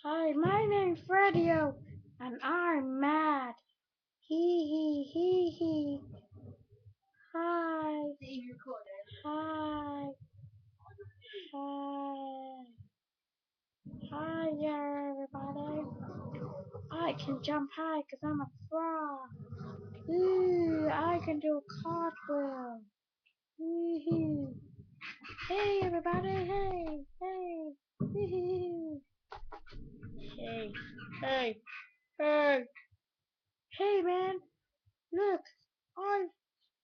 Hi, my name's Freddo, and I'm mad. Hee hee hee hee. Hi. Hi. Hi. Hi there, everybody. I can jump high 'cause I'm a frog. Ooh, I can do a cartwheel. Woohoo. Hey, everybody. Hey. Hey. Woohoo. Hey. Hey. Hey. Hey, man. Look. I've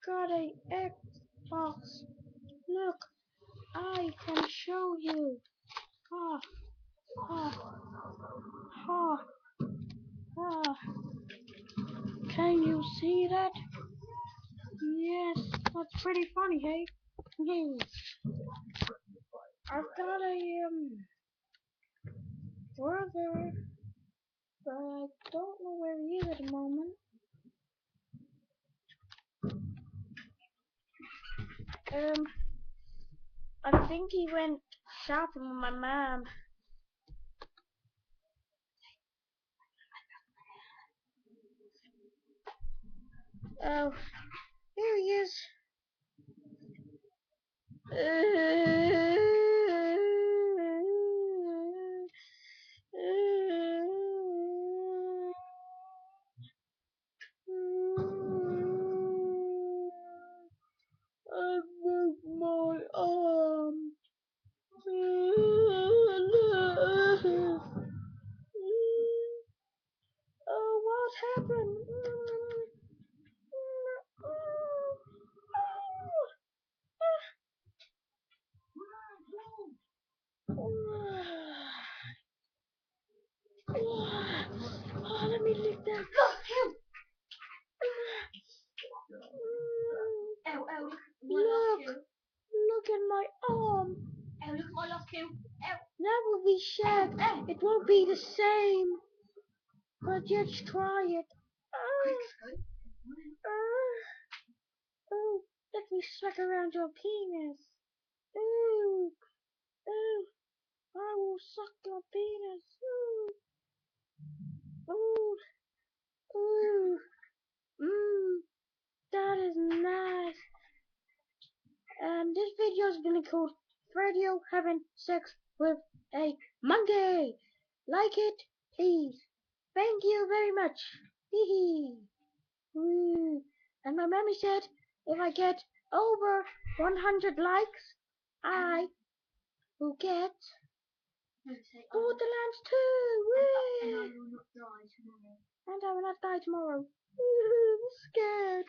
got a Xbox. Look, I can show you. Ha, ha, ha, ha. Can you see that? Yes, that's pretty funny, hey? Hey, I've got a brother, but I don't know where he is at the moment. Um, I think he went shopping with my mom. Oh, here he is. I broke my arm. Oh, what happened? Oh, let me lick that. Look, look at my arm. That will be shed. It won't be the same. But just try it. Oh, let me suck around your penis. Ooh, ooh, I will suck your penis. Ooh, ooh, ooh, mmm, that is nice. And this video is gonna be called Fredio having sex with a monkey. Like it, please. Thank you very much. Hee hee. Ooh. And my mommy said if I get over 100 likes, I will get Borderlands 2. Woo. And I will not die tomorrow. Ooh, I'm scared.